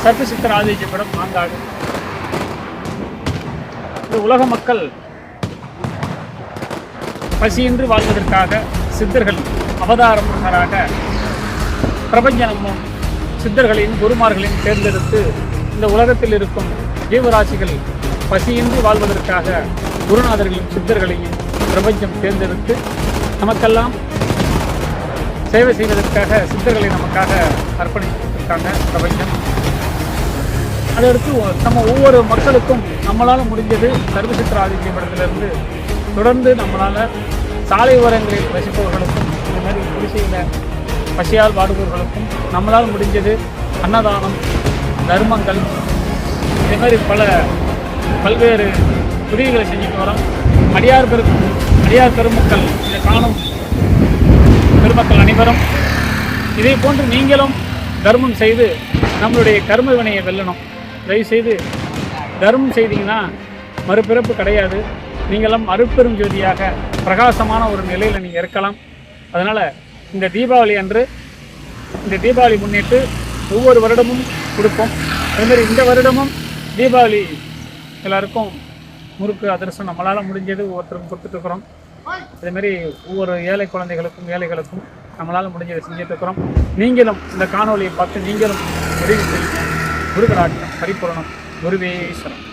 சர்வசித்தர் ஆதரிக்கப்படும் மாங்காடு. இந்த உலக மக்கள் பசியின்றி வாழ்வதற்காக சித்தர்கள் அவதாரம் பண்ணராக பிரபஞ்சனமும் சித்தர்களையும் குருமார்களையும் தேர்ந்தெடுத்து இந்த உலகத்தில் இருக்கும் ஜீவராசிகள் பசியின்றி வாழ்வதற்காக குருநாதர்களையும் சித்தர்களையும் பிரபஞ்சம் தேர்ந்தெடுத்து நமக்கெல்லாம் சேவை செய்வதற்காக சித்தர்களை நமக்காக அர்ப்பணித்திருக்காங்க பிரபஞ்சம். அதையடுத்து நம்ம ஒவ்வொரு மக்களுக்கும் நம்மளால் முடிஞ்சது சர்வசித்திர ஆதித்யபடத்திலிருந்து தொடர்ந்து நம்மளால் சாலை ஓரங்களில் வசிப்பவர்களுக்கும் இந்த மாதிரி குடிசையில் பசியால் வாடுபவர்களுக்கும் நம்மளால் முடிஞ்சது அன்னதானம், தர்மங்கள், இதே மாதிரி பல்வேறு உதவிகளை செஞ்சுட்டு வரோம். அடியார் பெருமக்கள், இதை காணும் பெருமக்கள் அனைவரும் இதே போன்று நீங்களும் தர்மம் செய்து நம்மளுடைய கர்ம வினையை வெல்லணும். தயவுசெய்து தர்மம் செய்தீங்கன்னா மறுபிறப்பு கிடையாது. நீங்களும் அருட்பெரும் ஜோதியாக பிரகாசமான ஒரு நிலையில் நீங்கள் இருக்கலாம். அதனால் இந்த தீபாவளி அன்று, இந்த தீபாவளி முன்னிட்டு ஒவ்வொரு வருடமும் கொடுப்போம். அதுமாதிரி இந்த வருடமும் தீபாவளி எல்லாருக்கும் முறுக்கு அதிரசம் நம்மளால் முடிஞ்சது ஒவ்வொருத்தருக்கும் கொடுத்துட்ருக்குறோம். அதேமாரி ஒவ்வொரு ஏழை குழந்தைகளுக்கும் ஏழைகளுக்கும் நம்மளால் முடிஞ்சதை செஞ்சுட்ருக்குறோம். நீங்களும் இந்த காணொலியை பார்த்து நீங்களும் உதவி செய்யுங்க. குருகராட்டம் பரிபூரணம். குருவேஸ்வரம்.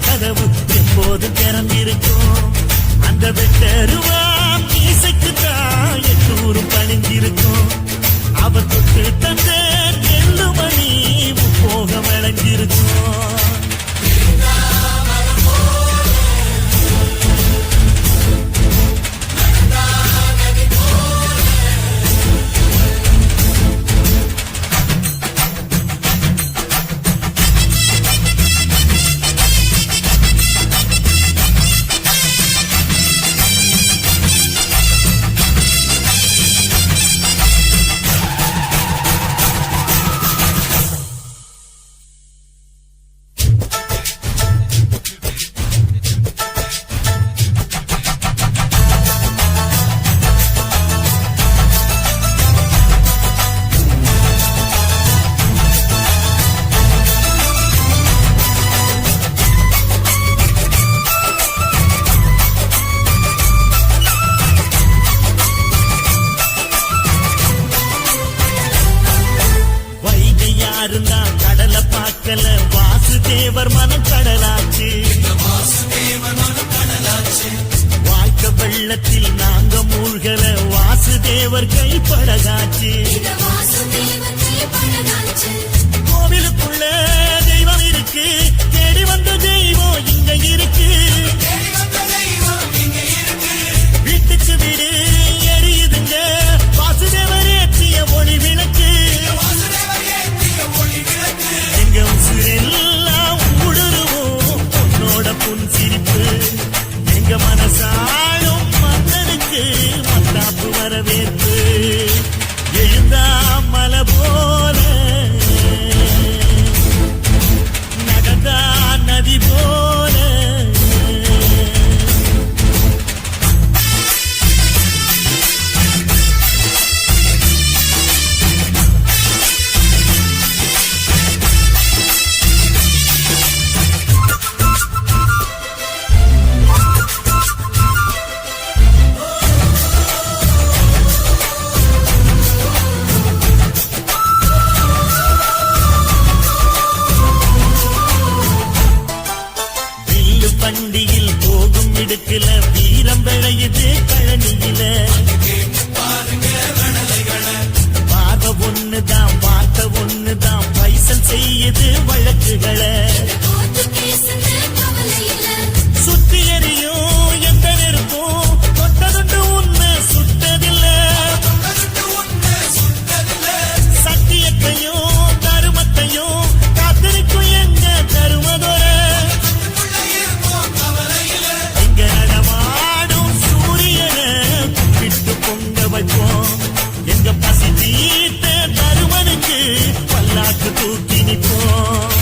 கதவு எப்போது திறந்திருக்கும். அந்த வெட்டருவாம் இசைக்கு தான் எட்டூரும் பணிஞ்சிருக்கும். அவர் தொட்டு தந்த நெல்லு மணி போக விளைஞ்சிருக்கும். கடலை பார்க்கல வாசுதேவர் மனம் கடலாச்சு. வாழ்க்கை வெள்ளத்தில் நாங்க மூழ்கல வாசுதேவர் கைப்படகாச்சு. கோவிலுக்குள்ள தெய்வம் இருக்கு, தேடி வந்த தெய்வம் இங்க இருக்கு. வீட்டுக்கு வீடு எரியுதுங்க வாசுதேவர் ஏற்றிய ஒளி விளக்கு. எங்க உசுரெல்லாம் ஊடுருவோம் உன்னோட புன் சிரிப்பு. எங்க மனசாலும் மன்னனுக்கு மத்தாப்பு வரவேற்பு. எழுந்தா மலை போல நடந்தா நதி போல. வண்டியில் போகும் இடுக்குல வீரம் விளையுது கழனியில. பார்வை ஒண்ணுதான் வார்த்தை ஒண்ணுதான் பைசல் செய்ய எரியுது வழக்குகளை சுத்தி எரியும் எந்த நெருப்பும் தொட்டதுண்டு உன்னை சுட்டதில்ல சத்தியத்தையும் தருமத்தையும் காத்திருக்கும் எங்க தருமதோர இங்க நடமாடும் சூரியனை விட்டு பொங்க வைப்போம் எங்க பசி தீர்த்த தருமனுக்கு பல்லாக்கு தூக்கி நிற்போம்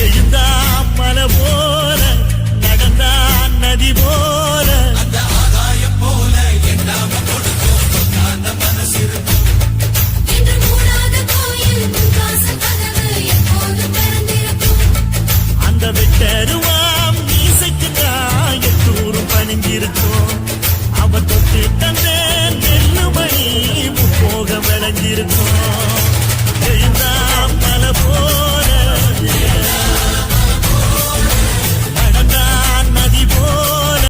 எழுந்தா மலை போல நடந்தா நதி போல அந்த வெட்டருவாம் மீசைக்குதான் எத்தூரும் பணிஞ்சிருக்கும் அவ தொட்டு தந்த நெல்லுமணி முப்போக விளைஞ்சிருக்கும்